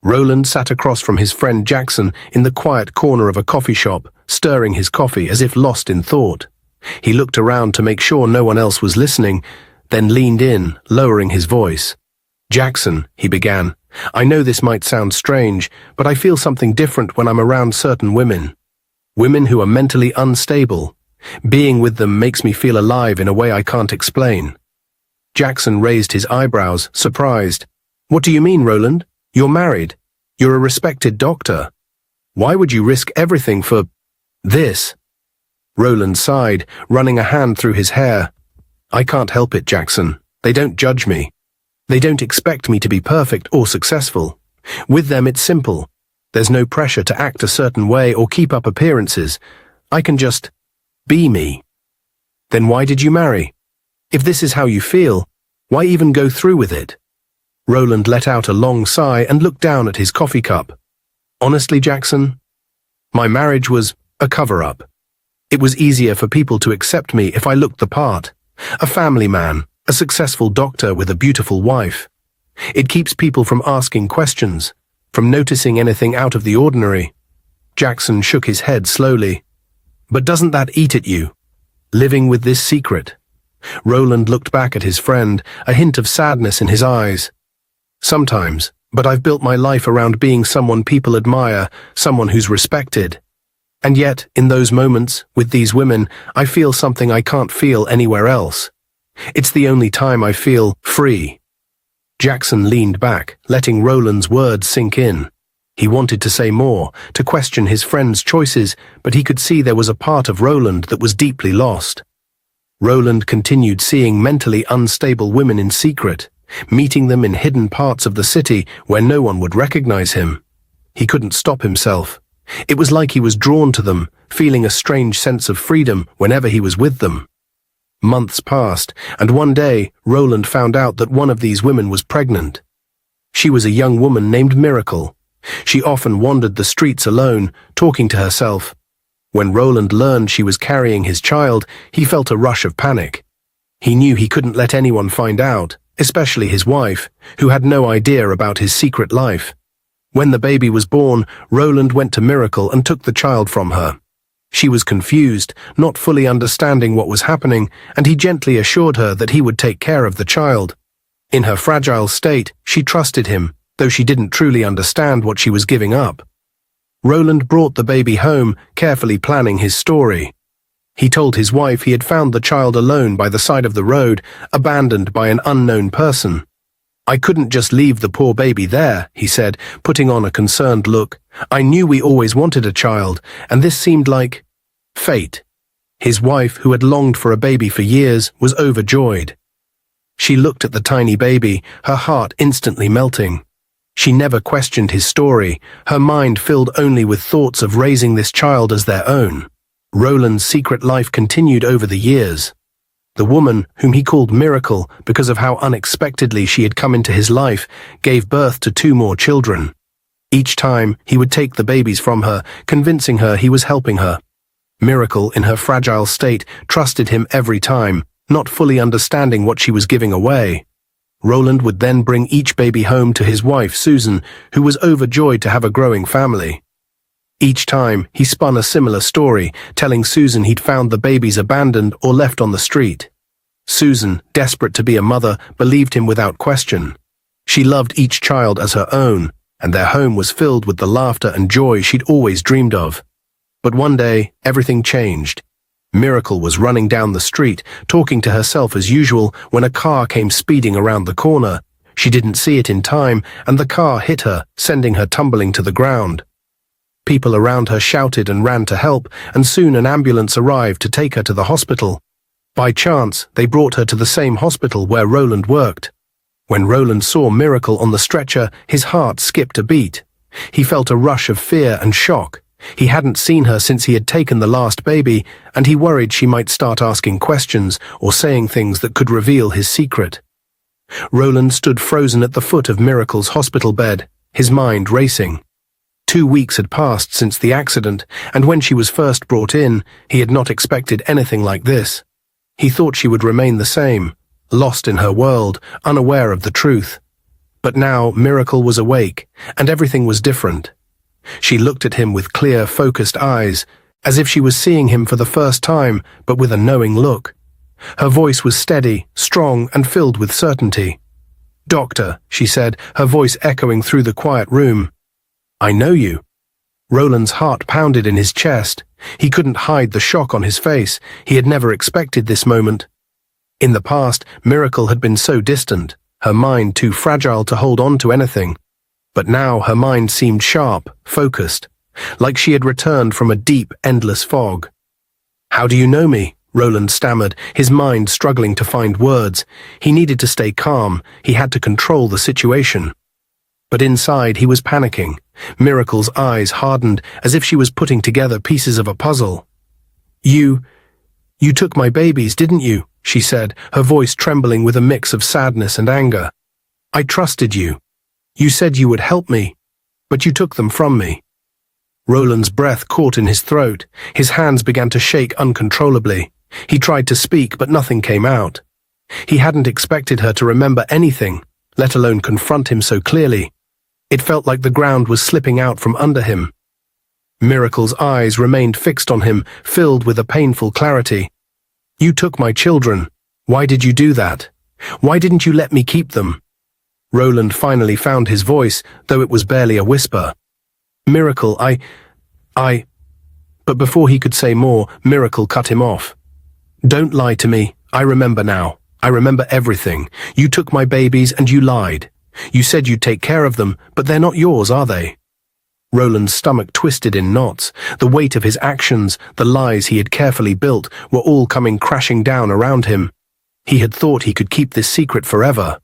Roland sat across from his friend Jackson in the quiet corner of a coffee shop, stirring his coffee as if lost in thought. He looked around to make sure no one else was listening, then leaned in, lowering his voice. "Jackson," he began, "I know this might sound strange, but I feel something different when I'm around certain women. Women who are mentally unstable. Being with them makes me feel alive in a way I can't explain." Jackson raised his eyebrows, surprised. "What do you mean, Roland? You're married. You're a respected doctor. Why would you risk everything for this?" Roland sighed, running a hand through his hair. "I can't help it, Jackson. They don't judge me. They don't expect me to be perfect or successful. With them it's simple. There's no pressure to act a certain way or keep up appearances. I can just be me." "Then why did you marry? If this is how you feel, why even go through with it?" Roland let out a long sigh and looked down at his coffee cup. "Honestly, Jackson, my marriage was a cover-up. It was easier for people to accept me if I looked the part. A family man, a successful doctor with a beautiful wife. It keeps people from asking questions, from noticing anything out of the ordinary." Jackson shook his head slowly. "But doesn't that eat at you? Living with this secret?" Roland looked back at his friend, a hint of sadness in his eyes. "Sometimes, but I've built my life around being someone people admire, someone who's respected. And yet, in those moments, with these women, I feel something I can't feel anywhere else. It's the only time I feel free." Jackson leaned back, letting Roland's words sink in. He wanted to say more, to question his friend's choices, but he could see there was a part of Roland that was deeply lost. Roland continued seeing mentally unstable women in secret, meeting them in hidden parts of the city where no one would recognize him. He couldn't stop himself. It was like he was drawn to them, feeling a strange sense of freedom whenever he was with them. Months passed, and one day, Roland found out that one of these women was pregnant. She was a young woman named Miracle. She often wandered the streets alone, talking to herself. When Roland learned she was carrying his child, he felt a rush of panic. He knew he couldn't let anyone find out, especially his wife, who had no idea about his secret life. When the baby was born, Roland went to Miracle and took the child from her. She was confused, not fully understanding what was happening, and he gently assured her that he would take care of the child. In her fragile state, she trusted him, though she didn't truly understand what she was giving up. Roland brought the baby home, carefully planning his story. He told his wife he had found the child alone by the side of the road, abandoned by an unknown person. "I couldn't just leave the poor baby there," he said, putting on a concerned look. "I knew we always wanted a child, and this seemed like fate." His wife, who had longed for a baby for years, was overjoyed. She looked at the tiny baby, her heart instantly melting. She never questioned his story, her mind filled only with thoughts of raising this child as their own. Roland's secret life continued over the years. The woman, whom he called Miracle because of how unexpectedly she had come into his life, gave birth to 2 more children. Each time, he would take the babies from her, convincing her he was helping her. Miracle, in her fragile state, trusted him every time, not fully understanding what she was giving away. Roland would then bring each baby home to his wife, Susan, who was overjoyed to have a growing family. Each time, he spun a similar story, telling Susan he'd found the babies abandoned or left on the street. Susan, desperate to be a mother, believed him without question. She loved each child as her own, and their home was filled with the laughter and joy she'd always dreamed of. But one day, everything changed. Miracle was running down the street, talking to herself as usual, when a car came speeding around the corner. She didn't see it in time, and the car hit her, sending her tumbling to the ground. People around her shouted and ran to help, and soon an ambulance arrived to take her to the hospital. By chance, they brought her to the same hospital where Roland worked. When Roland saw Miracle on the stretcher, his heart skipped a beat. He felt a rush of fear and shock. He hadn't seen her since he had taken the last baby, and he worried she might start asking questions or saying things that could reveal his secret. Roland stood frozen at the foot of Miracle's hospital bed, his mind racing. 2 weeks had passed since the accident, and when she was first brought in, he had not expected anything like this. He thought she would remain the same, lost in her world, unaware of the truth. But now Miracle was awake, and everything was different. She looked at him with clear, focused eyes, as if she was seeing him for the first time, but with a knowing look. Her voice was steady, strong, and filled with certainty. "Doctor," she said, her voice echoing through the quiet room. "I know you." Roland's heart pounded in his chest. He couldn't hide the shock on his face. He had never expected this moment. In the past, Miracle had been so distant, her mind too fragile to hold on to anything. But now her mind seemed sharp, focused, like she had returned from a deep, endless fog. "How do you know me?" Roland stammered, his mind struggling to find words. He needed to stay calm. He had to control the situation. But inside he was panicking. Miracle's eyes hardened, as if she was putting together pieces of a puzzle. You took my babies, didn't you?" she said, her voice trembling with a mix of sadness and anger. "I trusted you. You said you would help me, but you took them from me." Roland's breath caught in his throat. His hands began to shake uncontrollably. He tried to speak, but nothing came out. He hadn't expected her to remember anything, let alone confront him so clearly. It felt like the ground was slipping out from under him. Miracle's eyes remained fixed on him, filled with a painful clarity. "You took my children. Why did you do that? Why didn't you let me keep them?" Roland finally found his voice, though it was barely a whisper. "Miracle, I... But before he could say more, Miracle cut him off. "Don't lie to me. I remember now. I remember everything. You took my babies and you lied. You said you'd take care of them, but they're not yours, are they?" Roland's stomach twisted in knots. The weight of his actions, the lies he had carefully built, were all coming crashing down around him. He had thought he could keep this secret forever.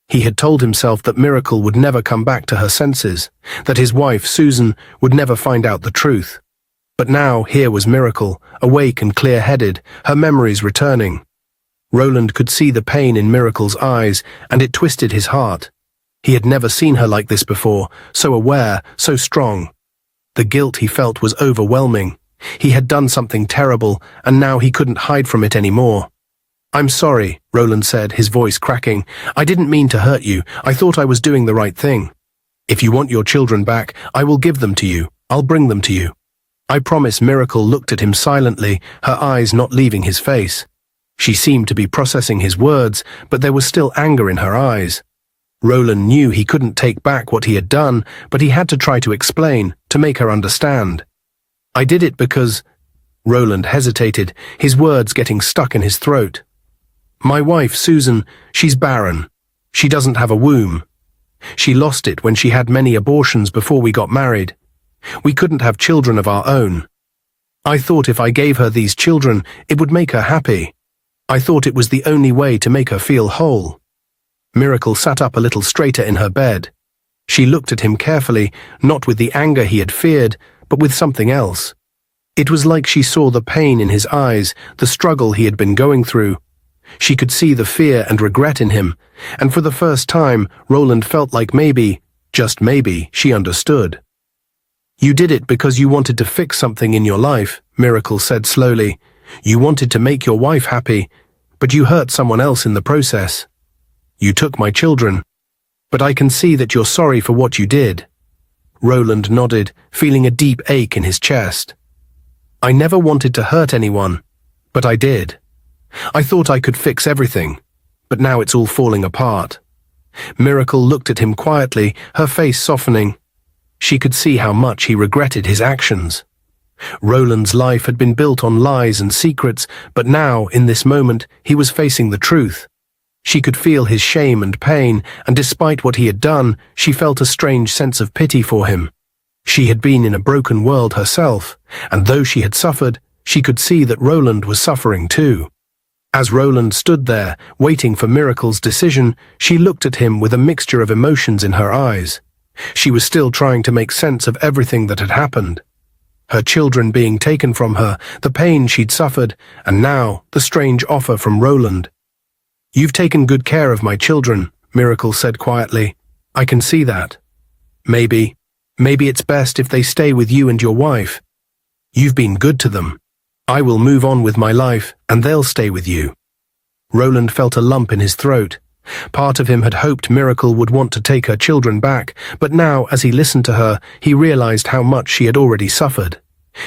He had told himself that Miracle would never come back to her senses, that his wife, Susan, would never find out the truth. But now here was Miracle, awake and clear-headed, her memories returning. Roland could see the pain in Miracle's eyes, and it twisted his heart. He had never seen her like this before, so aware, so strong. The guilt he felt was overwhelming. He had done something terrible, and now he couldn't hide from it anymore. "I'm sorry," Roland said, his voice cracking. "I didn't mean to hurt you. I thought I was doing the right thing. If you want your children back, I will give them to you. I'll bring them to you. I promise." Miracle looked at him silently, her eyes not leaving his face. She seemed to be processing his words, but there was still anger in her eyes. Roland knew he couldn't take back what he had done, but he had to try to explain, to make her understand. "I did it because—" Roland hesitated, his words getting stuck in his throat. "My wife, Susan, she's barren. She doesn't have a womb. She lost it when she had many abortions before we got married. We couldn't have children of our own. I thought if I gave her these children, it would make her happy. I thought it was the only way to make her feel whole." Miracle sat up a little straighter in her bed. She looked at him carefully, not with the anger he had feared, but with something else. It was like she saw the pain in his eyes, the struggle he had been going through. She could see the fear and regret in him, and for the first time, Roland felt like maybe, just maybe, she understood. "You did it because you wanted to fix something in your life," Miracle said slowly. "You wanted to make your wife happy, but you hurt someone else in the process. You took my children, but I can see that you're sorry for what you did." Roland nodded, feeling a deep ache in his chest. "I never wanted to hurt anyone, but I did. I thought I could fix everything, but now it's all falling apart." Miracle looked at him quietly, her face softening. She could see how much he regretted his actions. Roland's life had been built on lies and secrets, but now, in this moment, he was facing the truth. She could feel his shame and pain, and despite what he had done, she felt a strange sense of pity for him. She had been in a broken world herself, and though she had suffered, she could see that Roland was suffering too. As Roland stood there, waiting for Miracle's decision, she looked at him with a mixture of emotions in her eyes. She was still trying to make sense of everything that had happened. Her children being taken from her, the pain she'd suffered, and now the strange offer from Roland. "You've taken good care of my children," Miracle said quietly. "I can see that. Maybe it's best if they stay with you and your wife. You've been good to them. I will move on with my life, and they'll stay with you." Roland felt a lump in his throat. Part of him had hoped Miracle would want to take her children back, but now, as he listened to her, he realized how much she had already suffered.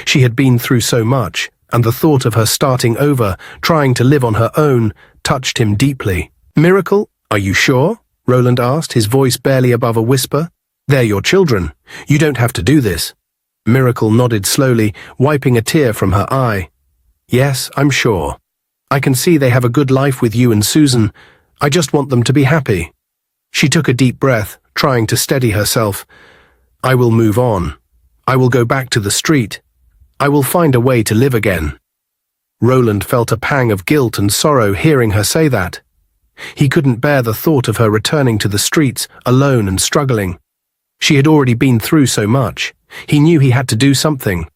She had been through so much, and the thought of her starting over, trying to live on her own, touched him deeply. "Miracle, are you sure?" Roland asked, his voice barely above a whisper. "They're your children. You don't have to do this." Miracle nodded slowly, wiping a tear from her eye. "Yes, I'm sure. I can see they have a good life with you and Susan. I just want them to be happy." She took a deep breath, trying to steady herself. "I will move on. I will go back to the street. I will find a way to live again." Roland felt a pang of guilt and sorrow hearing her say that. He couldn't bear the thought of her returning to the streets, alone and struggling. She had already been through so much. He knew he had to do something.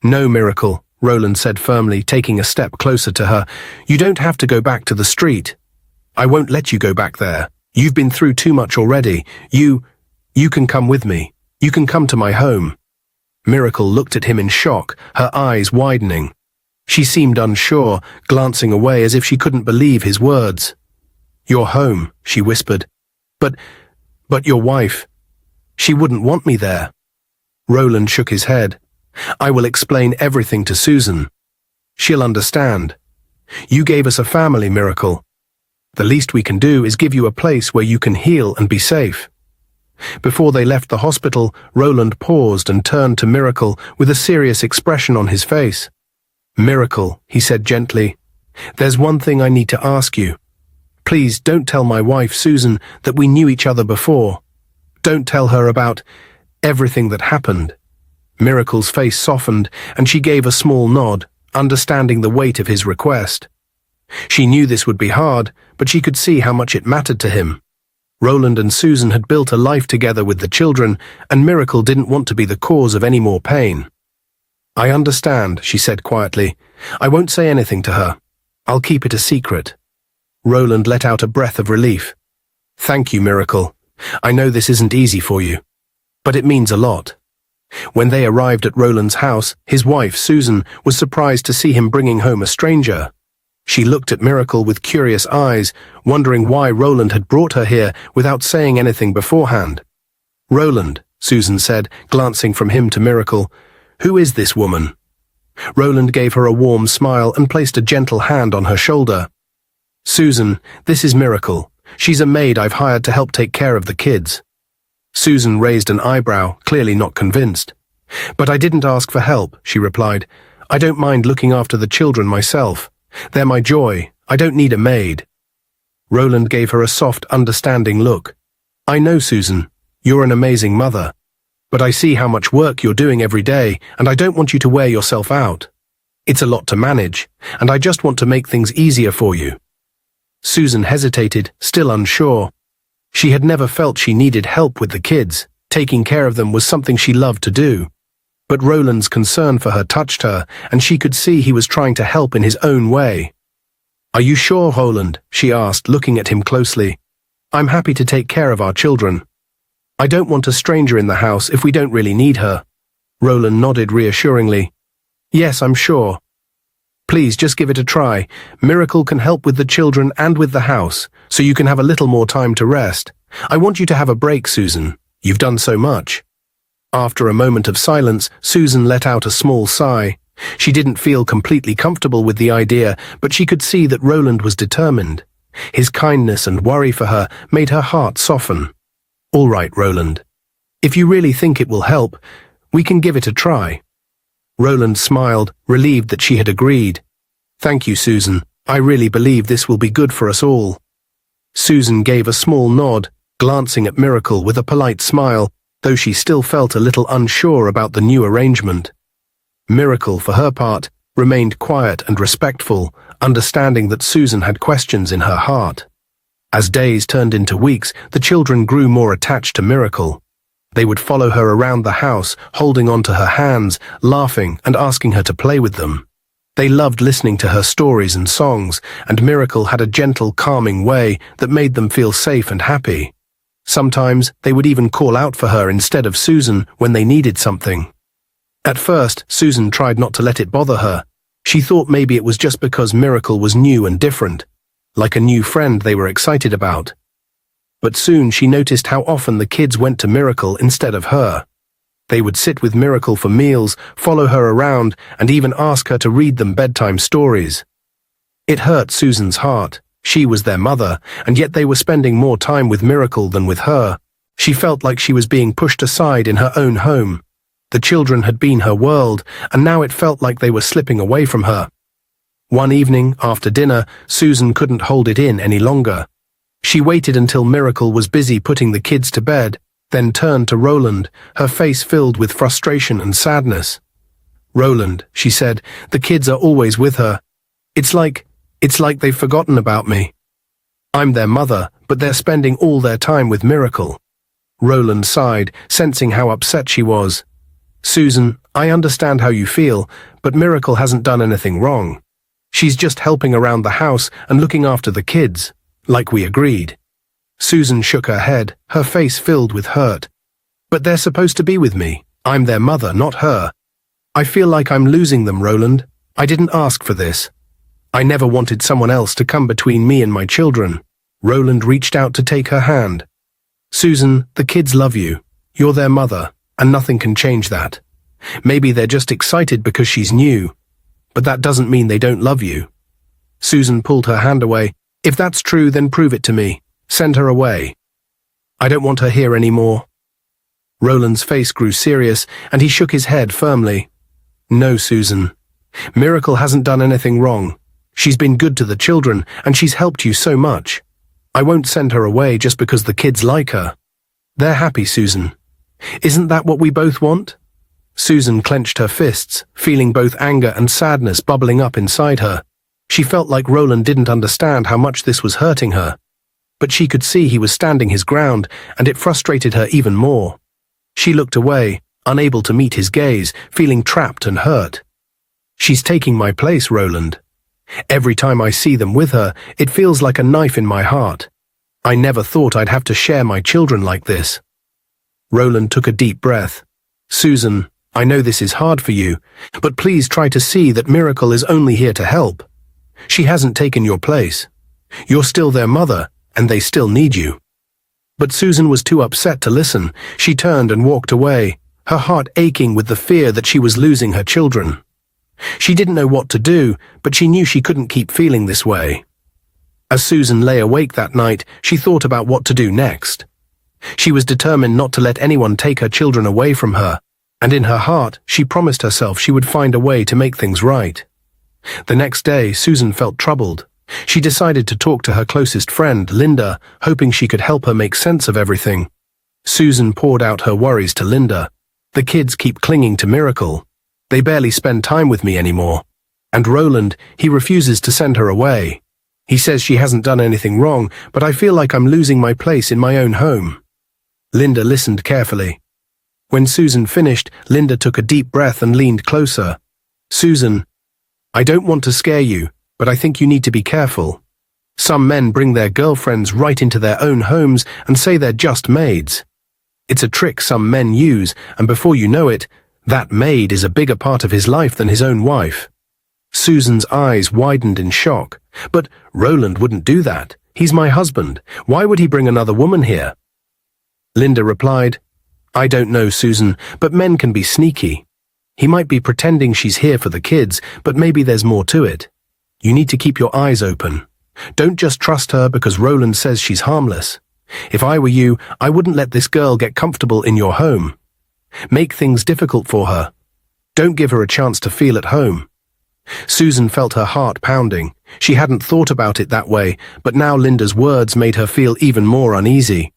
"No, Miracle," Roland said firmly, taking a step closer to her. "You don't have to go back to the street. I won't let you go back there. You've been through too much already. You can come with me. You can come to my home." Miracle looked at him in shock, her eyes widening. She seemed unsure, glancing away as if she couldn't believe his words. "Your home," she whispered. But your wife, she wouldn't want me there." Roland shook his head. "I will explain everything to Susan. She'll understand. You gave us a family, Miracle. The least we can do is give you a place where you can heal and be safe." Before they left the hospital, Roland paused and turned to Miracle with a serious expression on his face. "Miracle," he said gently, "there's one thing I need to ask you. Please don't tell my wife, Susan, that we knew each other before. Don't tell her about everything that happened." Miracle's face softened, and she gave a small nod, understanding the weight of his request. She knew this would be hard, but she could see how much it mattered to him. Roland and Susan had built a life together with the children, and Miracle didn't want to be the cause of any more pain. "I understand," she said quietly. "I won't say anything to her. I'll keep it a secret." Roland let out a breath of relief. "Thank you, Miracle. I know this isn't easy for you, but it means a lot." When they arrived at Roland's house, his wife, Susan, was surprised to see him bringing home a stranger. She looked at Miracle with curious eyes, wondering why Roland had brought her here without saying anything beforehand. "Roland," Susan said, glancing from him to Miracle, "who is this woman?" Roland gave her a warm smile and placed a gentle hand on her shoulder. "Susan, this is Miracle. She's a maid I've hired to help take care of the kids." Susan raised an eyebrow, clearly not convinced. "But I didn't ask for help," she replied. "I don't mind looking after the children myself. They're my joy. I don't need a maid." Roland gave her a soft, understanding look. "I know, Susan. You're an amazing mother. But I see how much work you're doing every day, and I don't want you to wear yourself out. It's a lot to manage, and I just want to make things easier for you." Susan hesitated, still unsure. She had never felt she needed help with the kids. Taking care of them was something she loved to do. But Roland's concern for her touched her, and she could see he was trying to help in his own way. "Are you sure, Roland?" she asked, looking at him closely. "I'm happy to take care of our children. I don't want a stranger in the house if we don't really need her." Roland nodded reassuringly. "Yes, I'm sure. Please just give it a try. Miracle can help with the children and with the house, so you can have a little more time to rest. I want you to have a break, Susan. You've done so much." After a moment of silence, Susan let out a small sigh. She didn't feel completely comfortable with the idea, but she could see that Roland was determined. His kindness and worry for her made her heart soften. "All right, Roland. If you really think it will help, we can give it a try." Roland smiled, relieved that she had agreed. "Thank you, Susan. I really believe this will be good for us all." Susan gave a small nod, glancing at Miracle with a polite smile, though she still felt a little unsure about the new arrangement. Miracle, for her part, remained quiet and respectful, understanding that Susan had questions in her heart. As days turned into weeks, the children grew more attached to Miracle. They would follow her around the house, holding onto her hands, laughing and asking her to play with them. They loved listening to her stories and songs, and Miracle had a gentle, calming way that made them feel safe and happy. Sometimes they would even call out for her instead of Susan when they needed something. At first, Susan tried not to let it bother her. She thought maybe it was just because Miracle was new and different. like a new friend they were excited about. But soon she noticed how often the kids went to Miracle instead of her. They would sit with Miracle for meals, follow her around, and even ask her to read them bedtime stories. It hurt Susan's heart. She was their mother, and yet they were spending more time with Miracle than with her. She felt like she was being pushed aside in her own home. The children had been her world, and now it felt like they were slipping away from her. One evening, after dinner, Susan couldn't hold it in any longer. She waited until Miracle was busy putting the kids to bed, then turned to Roland, her face filled with frustration and sadness. "Roland," she said, "the kids are always with her. It's like they've forgotten about me. I'm their mother, but they're spending all their time with Miracle." Roland sighed, sensing how upset she was. "Susan, I understand how you feel, but Miracle hasn't done anything wrong. She's just helping around the house and looking after the kids, like we agreed." Susan shook her head, her face filled with hurt. "But they're supposed to be with me. I'm their mother, not her. I feel like I'm losing them, Roland. I didn't ask for this. I never wanted someone else to come between me and my children." Roland reached out to take her hand. "Susan, the kids love you. You're their mother, and nothing can change that. Maybe they're just excited because she's new, but that doesn't mean they don't love you." Susan pulled her hand away. "If that's true, then prove it to me. Send her away. I don't want her here anymore." Roland's face grew serious, and he shook his head firmly. "No, Susan. Miracle hasn't done anything wrong. She's been good to the children, and she's helped you so much. I won't send her away just because the kids like her. They're happy, Susan. Isn't that what we both want?" Susan clenched her fists, feeling both anger and sadness bubbling up inside her. She felt like Roland didn't understand how much this was hurting her. But she could see he was standing his ground, and it frustrated her even more. She looked away, unable to meet his gaze, feeling trapped and hurt. "She's taking my place, Roland. Every time I see them with her, it feels like a knife in my heart. I never thought I'd have to share my children like this." Roland took a deep breath. "Susan, I know this is hard for you, but please try to see that Miracle is only here to help. She hasn't taken your place. You're still their mother, and they still need you." But Susan was too upset to listen. She turned and walked away, her heart aching with the fear that she was losing her children. She didn't know what to do, but she knew she couldn't keep feeling this way. As Susan lay awake that night, she thought about what to do next. She was determined not to let anyone take her children away from her, and in her heart, she promised herself she would find a way to make things right. The next day, Susan felt troubled. She decided to talk to her closest friend, Linda, hoping she could help her make sense of everything. Susan poured out her worries to Linda. "The kids keep clinging to Miracle. They barely spend time with me anymore. And Roland, he refuses to send her away. He says she hasn't done anything wrong, but I feel like I'm losing my place in my own home." Linda listened carefully. When Susan finished, Linda took a deep breath and leaned closer. "Susan, I don't want to scare you, but I think you need to be careful. Some men bring their girlfriends right into their own homes and say they're just maids. It's a trick some men use, and before you know it, that maid is a bigger part of his life than his own wife." Susan's eyes widened in shock. "But Roland wouldn't do that. He's my husband. Why would he bring another woman here?" Linda replied, "I don't know, Susan, but men can be sneaky. He might be pretending she's here for the kids, but maybe there's more to it. You need to keep your eyes open. Don't just trust her because Roland says she's harmless. If I were you, I wouldn't let this girl get comfortable in your home. Make things difficult for her. Don't give her a chance to feel at home." Susan felt her heart pounding. She hadn't thought about it that way, but now Linda's words made her feel even more uneasy.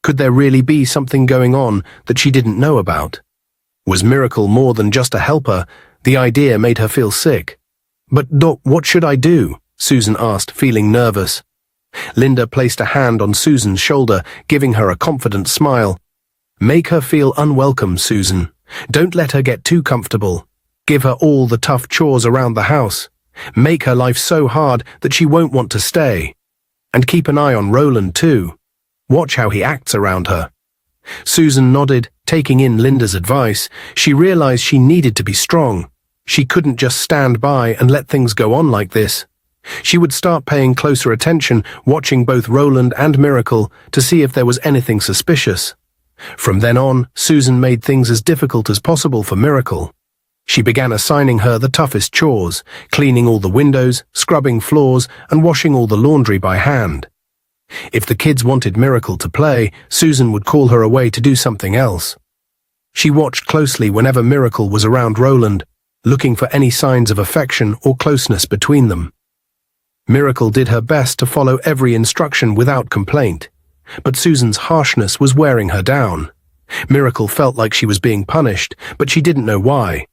Could there really be something going on that she didn't know about? Was Miracle more than just a helper? The idea made her feel sick. "But Doc, what should I do?" Susan asked, feeling nervous. Linda placed a hand on Susan's shoulder, giving her a confident smile. "Make her feel unwelcome, Susan. Don't let her get too comfortable. Give her all the tough chores around the house. Make her life so hard that she won't want to stay. And keep an eye on Roland too. Watch how he acts around her." Susan nodded, taking in Linda's advice. She realized she needed to be strong. She couldn't just stand by and let things go on like this. She would start paying closer attention, watching both Roland and Miracle to see if there was anything suspicious. From then on, Susan made things as difficult as possible for Miracle. She began assigning her the toughest chores, cleaning all the windows, scrubbing floors, and washing all the laundry by hand. If the kids wanted Miracle to play, Susan would call her away to do something else. She watched closely whenever Miracle was around Roland, looking for any signs of affection or closeness between them. Miracle did her best to follow every instruction without complaint, but Susan's harshness was wearing her down. Miracle felt like she was being punished, but she didn't know why.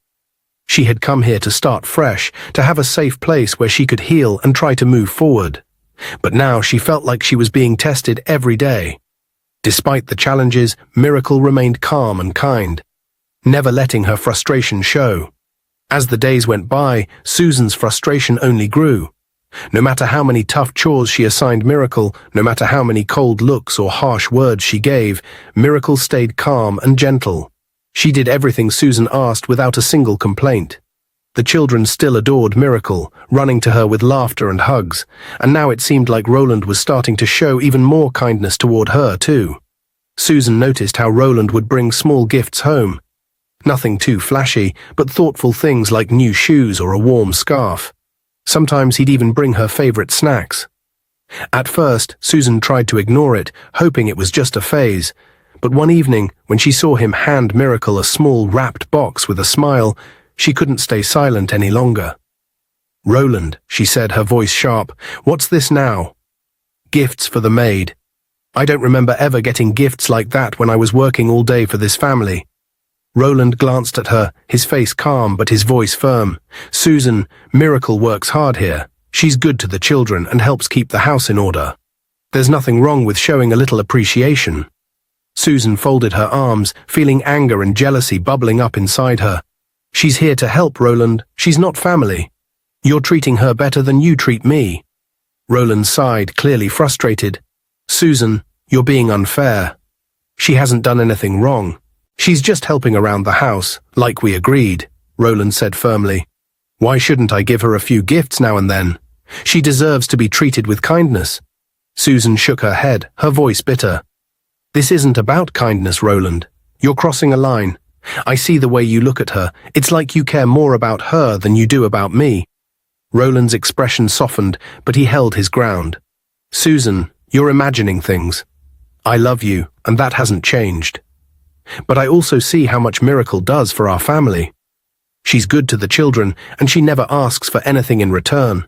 She had come here to start fresh, to have a safe place where she could heal and try to move forward. But now she felt like she was being tested every day. Despite the challenges, Miracle remained calm and kind, never letting her frustration show. As the days went by, Susan's frustration only grew. No matter how many tough chores she assigned Miracle, no matter how many cold looks or harsh words she gave, Miracle stayed calm and gentle. She did everything Susan asked without a single complaint. The children still adored Miracle, running to her with laughter and hugs, and now it seemed like Roland was starting to show even more kindness toward her, too. Susan noticed how Roland would bring small gifts home. Nothing too flashy, but thoughtful things like new shoes or a warm scarf. Sometimes he'd even bring her favorite snacks. At first, Susan tried to ignore it, hoping it was just a phase. But one evening, when she saw him hand Miracle a small wrapped box with a smile, she couldn't stay silent any longer. "Roland," she said, her voice sharp, "what's this now?" "Gifts for the maid. I don't remember ever getting gifts like that when I was working all day for this family." Roland glanced at her, his face calm but his voice firm. "Susan, Miracle works hard here. She's good to the children and helps keep the house in order. There's nothing wrong with showing a little appreciation." Susan folded her arms, feeling anger and jealousy bubbling up inside her. "She's here to help, Roland. She's not family. You're treating her better than you treat me." Roland sighed, clearly frustrated. "Susan, you're being unfair. She hasn't done anything wrong. She's just helping around the house, like we agreed," Roland said firmly. "Why shouldn't I give her a few gifts now and then? She deserves to be treated with kindness." Susan shook her head, her voice bitter. "This isn't about kindness, Roland. You're crossing a line. I see the way you look at her. It's like you care more about her than you do about me." Roland's expression softened, but he held his ground. "Susan, you're imagining things. I love you, and that hasn't changed. But I also see how much Miracle does for our family. She's good to the children, and she never asks for anything in return.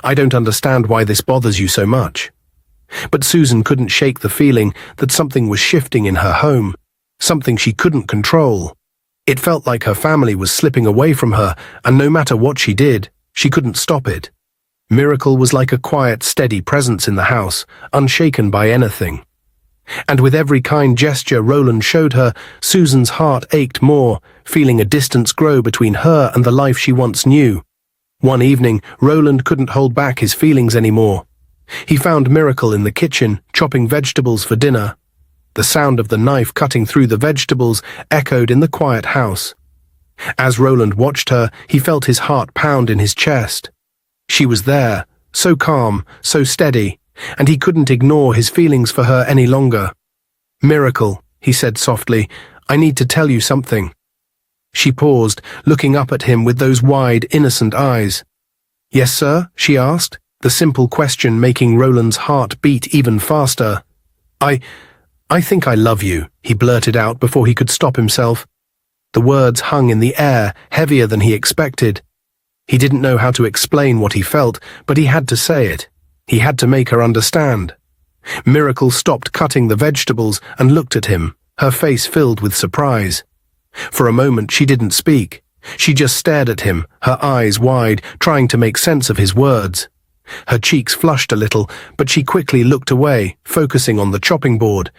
I don't understand why this bothers you so much." But Susan couldn't shake the feeling that something was shifting in her home, something she couldn't control. It felt like her family was slipping away from her, and no matter what she did, she couldn't stop it. Miracle was like a quiet, steady presence in the house, unshaken by anything. And with every kind gesture Roland showed her, Susan's heart ached more, feeling a distance grow between her and the life she once knew. One evening, Roland couldn't hold back his feelings anymore. He found Miracle in the kitchen, chopping vegetables for dinner. The sound of the knife cutting through the vegetables echoed in the quiet house. As Roland watched her, he felt his heart pound in his chest. She was there, so calm, so steady, and he couldn't ignore his feelings for her any longer. "Miracle," he said softly, "I need to tell you something." She paused, looking up at him with those wide, innocent eyes. "Yes, sir?" she asked, the simple question making Roland's heart beat even faster. I think I love you," he blurted out before he could stop himself. The words hung in the air, heavier than he expected. He didn't know how to explain what he felt, but he had to say it. He had to make her understand. Miracle stopped cutting the vegetables and looked at him, her face filled with surprise. For a moment she didn't speak. She just stared at him, her eyes wide, trying to make sense of his words. Her cheeks flushed a little, but she quickly looked away, focusing on the chopping board.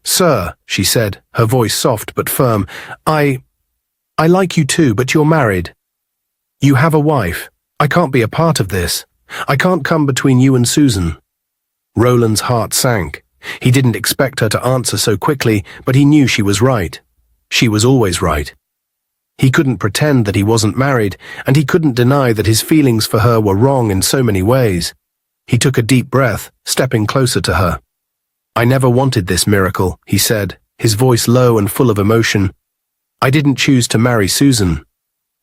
"Sir," she said, her voice soft but firm, I like you too, but you're married. You have a wife. I can't be a part of this. I can't come between you and Susan." Roland's heart sank. He didn't expect her to answer so quickly, but he knew she was right. She was always right. He couldn't pretend that he wasn't married, and he couldn't deny that his feelings for her were wrong in so many ways. He took a deep breath, stepping closer to her. "I never wanted this, Miracle," he said, his voice low and full of emotion. "I didn't choose to marry Susan.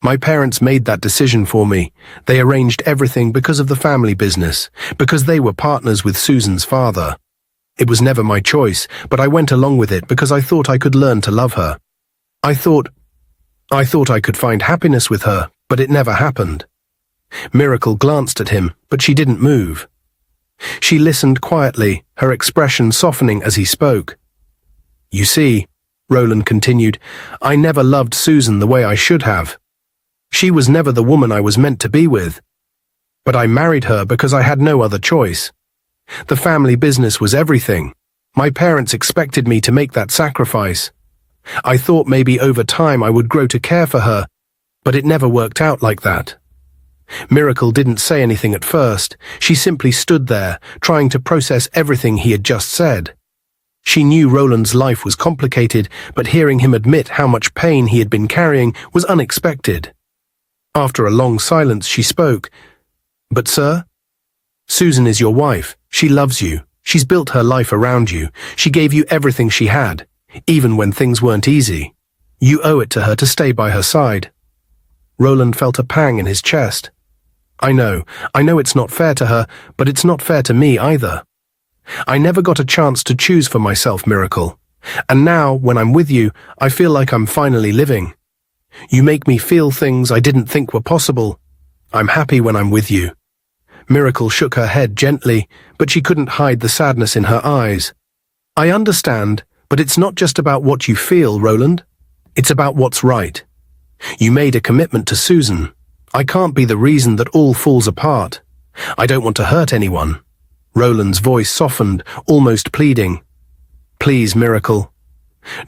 My parents made that decision for me. They arranged everything because of the family business, because they were partners with Susan's father. It was never my choice, but I went along with it because I thought I could learn to love her. I thought I could find happiness with her, but it never happened." Miracle glanced at him, but she didn't move. She listened quietly, her expression softening as he spoke. "You see," Roland continued, "I never loved Susan the way I should have. She was never the woman I was meant to be with. But I married her because I had no other choice. The family business was everything. My parents expected me to make that sacrifice. I thought maybe over time I would grow to care for her, but it never worked out like that." Miracle didn't say anything at first. She simply stood there, trying to process everything he had just said. She knew Roland's life was complicated, but hearing him admit how much pain he had been carrying was unexpected. After a long silence, she spoke. "But sir, Susan is your wife. She loves you. She's built her life around you. She gave you everything she had, even when things weren't easy. You owe it to her to stay by her side." Roland felt a pang in his chest. I know it's not fair to her, but it's not fair to me either. I never got a chance to choose for myself, Miracle. And now, when I'm with you, I feel like I'm finally living. You make me feel things I didn't think were possible. I'm happy when I'm with you." Miracle shook her head gently, but she couldn't hide the sadness in her eyes. "I understand, but it's not just about what you feel, Roland. It's about what's right. You made a commitment to Susan. I can't be the reason that all falls apart. I don't want to hurt anyone." Roland's voice softened, almost pleading. "Please, Miracle.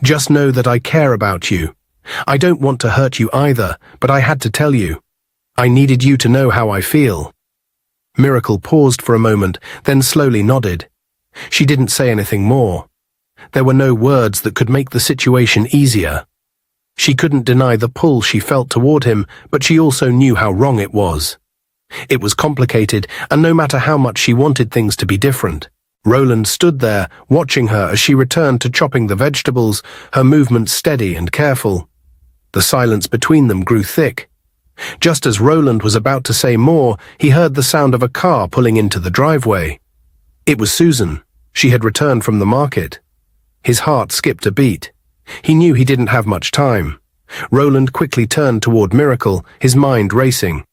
Just know that I care about you. I don't want to hurt you either, but I had to tell you. I needed you to know how I feel." Miracle paused for a moment, then slowly nodded. She didn't say anything more. There were no words that could make the situation easier. She couldn't deny the pull she felt toward him, but she also knew how wrong it was. It was complicated, and no matter how much she wanted things to be different, Roland stood there, watching her as she returned to chopping the vegetables, her movements steady and careful. The silence between them grew thick. Just as Roland was about to say more, he heard the sound of a car pulling into the driveway. It was Susan. She had returned from the market. His heart skipped a beat. He knew he didn't have much time. Roland quickly turned toward Miracle, his mind racing.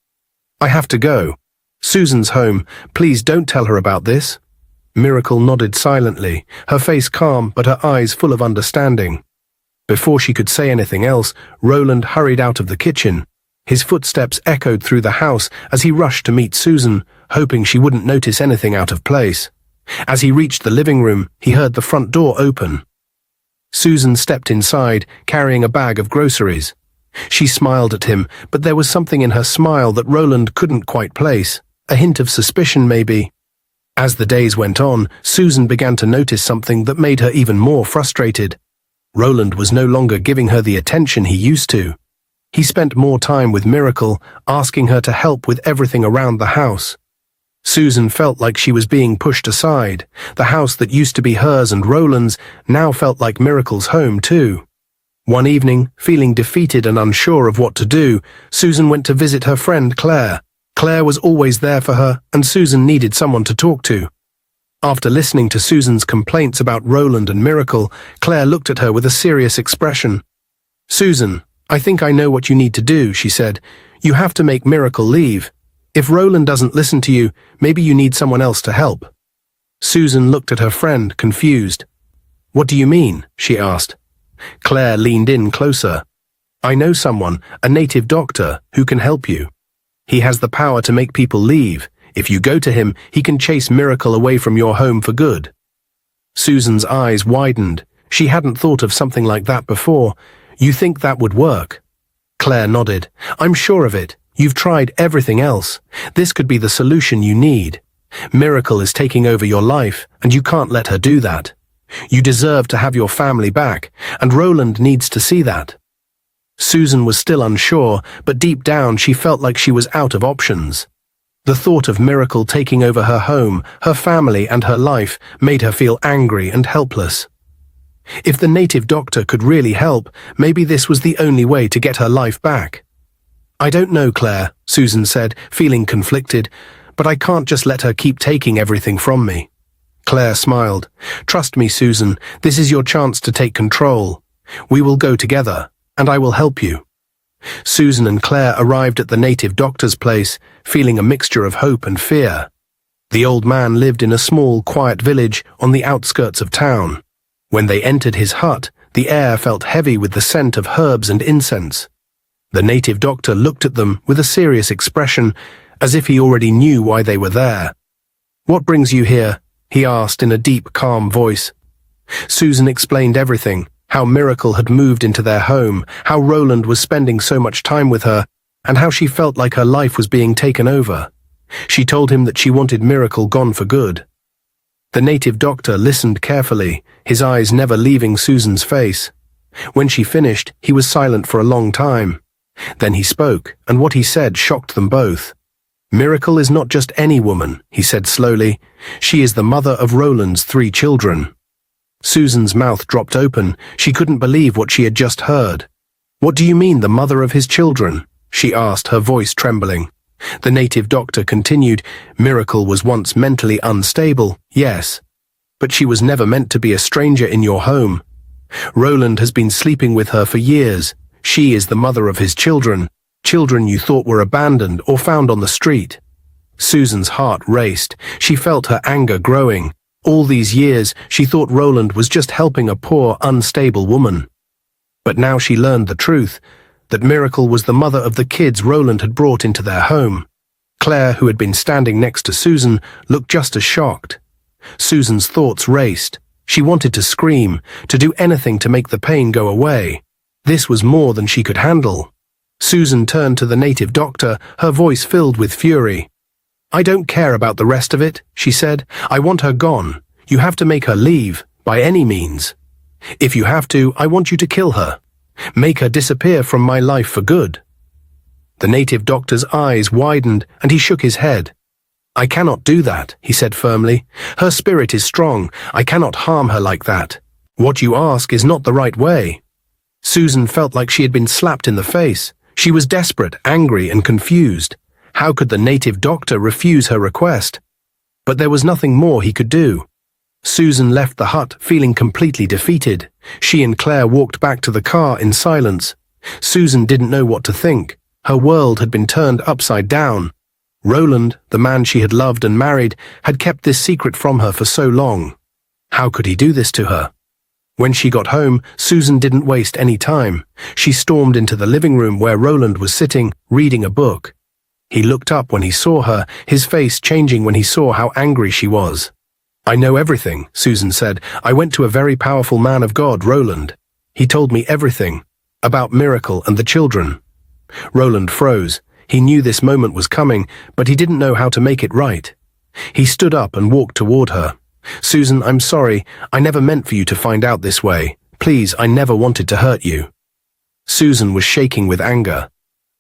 "I have to go. Susan's home. Please don't tell her about this." Miracle nodded silently, her face calm but her eyes full of understanding. Before she could say anything else, Roland hurried out of the kitchen. His footsteps echoed through the house as he rushed to meet Susan, hoping she wouldn't notice anything out of place. As he reached the living room, he heard the front door open. Susan stepped inside, carrying a bag of groceries. She smiled at him, but there was something in her smile that Roland couldn't quite place, a hint of suspicion maybe. As the days went on, Susan began to notice something that made her even more frustrated. Roland was no longer giving her the attention he used to. He spent more time with Miracle, asking her to help with everything around the house. Susan felt like she was being pushed aside. The house that used to be hers and Roland's now felt like Miracle's home too. One evening, feeling defeated and unsure of what to do, Susan went to visit her friend Claire. Claire was always there for her, and Susan needed someone to talk to. After listening to Susan's complaints about Roland and Miracle, Claire looked at her with a serious expression. "Susan, I think I know what you need to do," she said. "You have to make Miracle leave. If Roland doesn't listen to you, maybe you need someone else to help." Susan looked at her friend, confused. "What do you mean?" she asked. Claire leaned in closer. "I know someone, a native doctor, who can help you. He has the power to make people leave. If you go to him, he can chase Miracle away from your home for good." Susan's eyes widened. She hadn't thought of something like that before. "You think that would work?" Claire nodded. "I'm sure of it. You've tried everything else. This could be the solution you need. Miracle is taking over your life, and you can't let her do that. You deserve to have your family back, and Roland needs to see that." Susan was still unsure, but deep down she felt like she was out of options. The thought of Miracle taking over her home, her family, and her life made her feel angry and helpless. If the native doctor could really help, maybe this was the only way to get her life back. "I don't know, Claire," Susan said, feeling conflicted, "but I can't just let her keep taking everything from me." Claire smiled. "Trust me, Susan, this is your chance to take control. We will go together, and I will help you." Susan and Claire arrived at the native doctor's place, feeling a mixture of hope and fear. The old man lived in a small, quiet village on the outskirts of town. When they entered his hut, the air felt heavy with the scent of herbs and incense. The native doctor looked at them with a serious expression, as if he already knew why they were there. "What brings you here?" he asked in a deep, calm voice. Susan explained everything, how Miracle had moved into their home, how Roland was spending so much time with her, and how she felt like her life was being taken over. She told him that she wanted Miracle gone for good. The native doctor listened carefully, his eyes never leaving Susan's face. When she finished, he was silent for a long time. Then he spoke, and what he said shocked them both. "Miracle is not just any woman," he said slowly. "She is the mother of Roland's 3 children." Susan's mouth dropped open. She couldn't believe what she had just heard. "What do you mean, the mother of his children?" she asked, her voice trembling. The native doctor continued, "Miracle was once mentally unstable, yes, but she was never meant to be a stranger in your home. Roland has been sleeping with her for years. She is the mother of his children, children you thought were abandoned or found on the street." Susan's heart raced. She felt her anger growing. All these years, she thought Roland was just helping a poor, unstable woman. But now she learned the truth, that Miracle was the mother of the kids Roland had brought into their home. Claire, who had been standing next to Susan, looked just as shocked. Susan's thoughts raced. She wanted to scream, to do anything to make the pain go away. This was more than she could handle. Susan turned to the native doctor, her voice filled with fury. "I don't care about the rest of it," she said. "I want her gone. You have to make her leave, by any means. If you have to, I want you to kill her. Make her disappear from my life for good." The native doctor's eyes widened and he shook his head. "I cannot do that," he said firmly. "Her spirit is strong. I cannot harm her like that. What you ask is not the right way." Susan felt like she had been slapped in the face. She was desperate, angry, and confused. How could the native doctor refuse her request? But there was nothing more he could do. Susan left the hut feeling completely defeated. She and Claire walked back to the car in silence. Susan didn't know what to think. Her world had been turned upside down. Roland, the man she had loved and married, had kept this secret from her for so long. How could he do this to her? When she got home, Susan didn't waste any time. She stormed into the living room where Roland was sitting, reading a book. He looked up when he saw her, his face changing when he saw how angry she was. "I know everything," Susan said. "I went to a very powerful man of God, Roland. He told me everything, about Miracle and the children." Roland froze. He knew this moment was coming, but he didn't know how to make it right. He stood up and walked toward her. "Susan, I'm sorry. I never meant for you to find out this way. Please, I never wanted to hurt you." Susan was shaking with anger.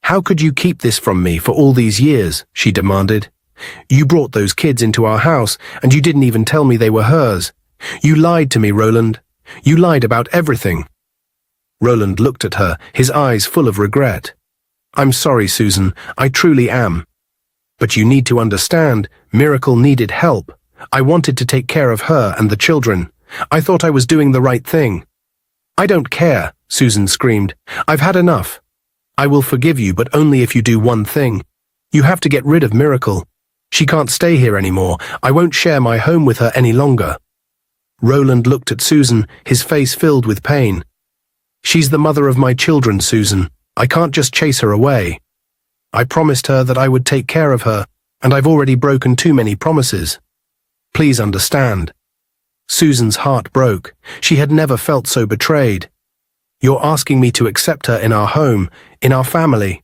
"How could you keep this from me for all these years?" she demanded. "You brought those kids into our house, and you didn't even tell me they were hers. You lied to me, Roland. You lied about everything." Roland looked at her, his eyes full of regret. "I'm sorry, Susan. I truly am. But you need to understand, Miracle needed help. I wanted to take care of her and the children. I thought I was doing the right thing." "I don't care," Susan screamed. "I've had enough. I will forgive you, but only if you do one thing. You have to get rid of Miracle. She can't stay here anymore. I won't share my home with her any longer." Roland looked at Susan, his face filled with pain. "She's the mother of my children, Susan. I can't just chase her away. I promised her that I would take care of her, and I've already broken too many promises. Please understand." Susan's heart broke. She had never felt so betrayed. "You're asking me to accept her in our home, in our family.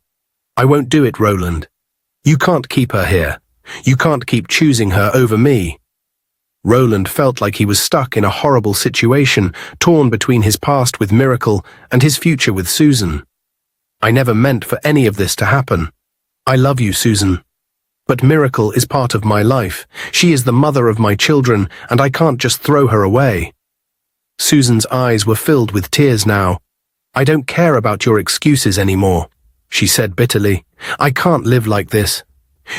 I won't do it, Roland. You can't keep her here. You can't keep choosing her over me." Roland felt like he was stuck in a horrible situation, torn between his past with Miracle and his future with Susan. I never meant for any of this to happen. I love you, Susan. But Miracle is part of my life. She is the mother of my children, and I can't just throw her away." Susan's eyes were filled with tears now. "I don't care about your excuses anymore," she said bitterly. "I can't live like this.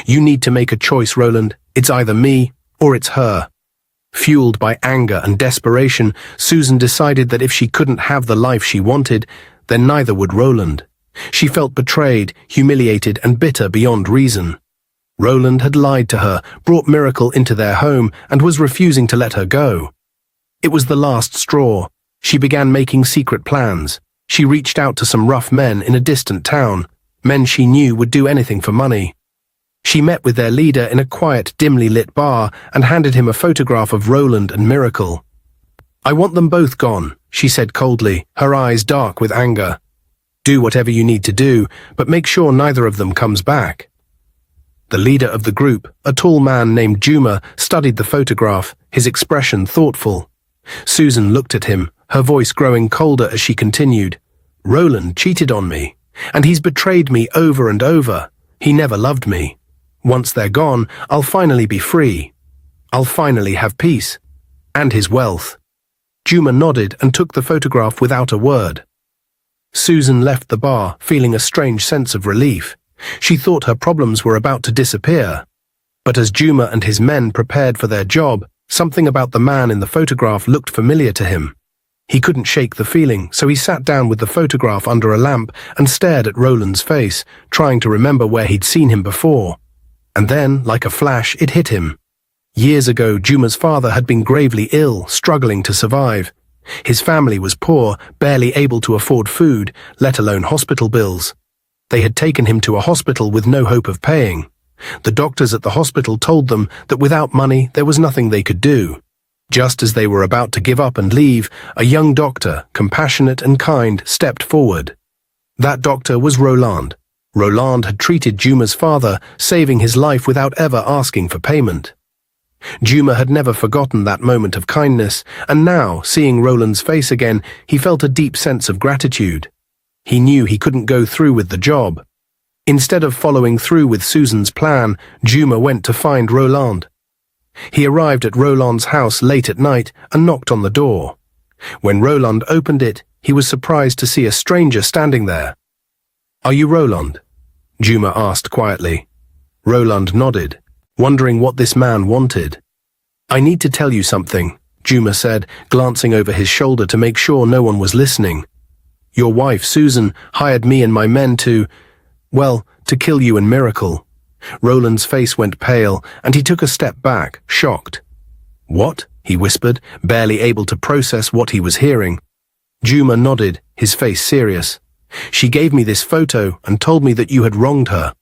You need to make a choice, Roland. It's either me or it's her." Fueled by anger and desperation, Susan decided that if she couldn't have the life she wanted, then neither would Roland. She felt betrayed, humiliated, and bitter beyond reason. Roland had lied to her, brought Miracle into their home, and was refusing to let her go. It was the last straw. She began making secret plans. She reached out to some rough men in a distant town, men she knew would do anything for money. She met with their leader in a quiet, dimly lit bar and handed him a photograph of Roland and Miracle. "I want them both gone," she said coldly, her eyes dark with anger. "Do whatever you need to do, but make sure neither of them comes back." The leader of the group, a tall man named Juma, studied the photograph, his expression thoughtful. Susan looked at him, her voice growing colder as she continued. "Roland cheated on me, and he's betrayed me over and over. He never loved me. Once they're gone, I'll finally be free. I'll finally have peace. And his wealth." Juma nodded and took the photograph without a word. Susan left the bar, feeling a strange sense of relief. She thought her problems were about to disappear. But as Juma and his men prepared for their job, something about the man in the photograph looked familiar to him. He couldn't shake the feeling, so he sat down with the photograph under a lamp and stared at Roland's face, trying to remember where he'd seen him before. And then, like a flash, it hit him. Years ago, Juma's father had been gravely ill, struggling to survive. His family was poor, barely able to afford food, let alone hospital bills. They had taken him to a hospital with no hope of paying. The doctors at the hospital told them that without money there was nothing they could do. Just as they were about to give up and leave, a young doctor, compassionate and kind, stepped forward. That doctor was Roland. Roland had treated Juma's father, saving his life without ever asking for payment. Juma had never forgotten that moment of kindness, and now, seeing Roland's face again, he felt a deep sense of gratitude. He knew he couldn't go through with the job. Instead of following through with Susan's plan, Juma went to find Roland. He arrived at Roland's house late at night and knocked on the door. When Roland opened it, he was surprised to see a stranger standing there. "Are you Roland?" Juma asked quietly. Roland nodded, wondering what this man wanted. "I need to tell you something," Juma said, glancing over his shoulder to make sure no one was listening. "Your wife, Susan, hired me and my men to kill you and Miracle." Roland's face went pale, and he took a step back, shocked. "What?" he whispered, barely able to process what he was hearing. Juma nodded, his face serious. "She gave me this photo and told me that you had wronged her.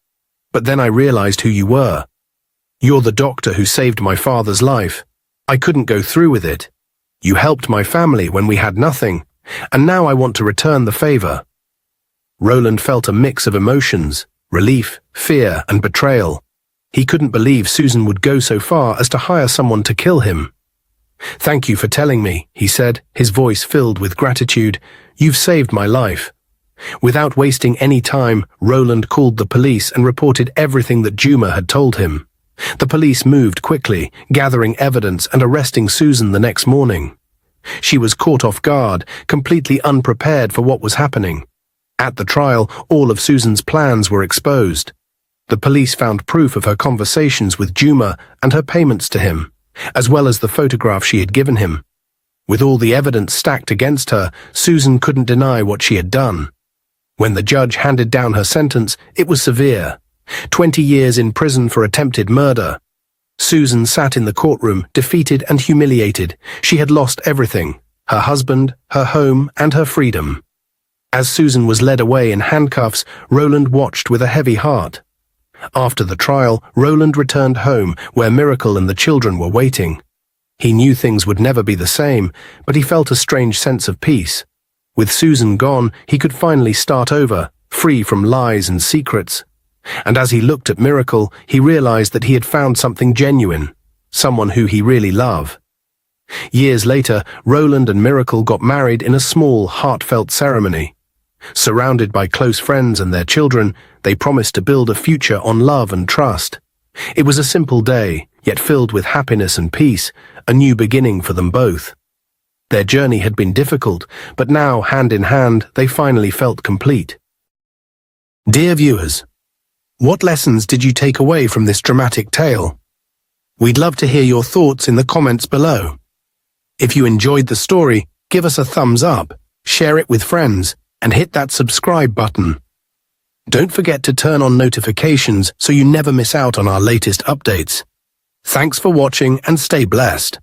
But then I realized who you were. You're the doctor who saved my father's life. I couldn't go through with it. You helped my family when we had nothing, and now I want to return the favor." Roland felt a mix of emotions, relief, fear, and betrayal. He couldn't believe Susan would go so far as to hire someone to kill him. "Thank you for telling me," he said, his voice filled with gratitude. "You've saved my life." Without wasting any time, Roland called the police and reported everything that Juma had told him. The police moved quickly, gathering evidence and arresting Susan the next morning. She was caught off guard, completely unprepared for what was happening. At the trial, all of Susan's plans were exposed. The police found proof of her conversations with Juma and her payments to him, as well as the photograph she had given him. With all the evidence stacked against her, Susan couldn't deny what she had done. When the judge handed down her sentence, it was severe. 20 years in prison for attempted murder. Susan sat in the courtroom, defeated and humiliated. She had lost everything: her husband, her home, and her freedom. As Susan was led away in handcuffs, Roland watched with a heavy heart. After the trial, Roland returned home, where Miracle and the children were waiting. He knew things would never be the same, but he felt a strange sense of peace. With Susan gone, he could finally start over, free from lies and secrets. And as he looked at Miracle, he realized that he had found something genuine, someone who he really loved. Years later, Roland and Miracle got married in a small, heartfelt ceremony. Surrounded by close friends and their children, they promised to build a future on love and trust. It was a simple day, yet filled with happiness and peace, a new beginning for them both. Their journey had been difficult, but now, hand in hand, they finally felt complete. Dear viewers, what lessons did you take away from this dramatic tale? We'd love to hear your thoughts in the comments below. If you enjoyed the story, give us a thumbs up, share it with friends, and hit that subscribe button. Don't forget to turn on notifications so you never miss out on our latest updates. Thanks for watching and stay blessed.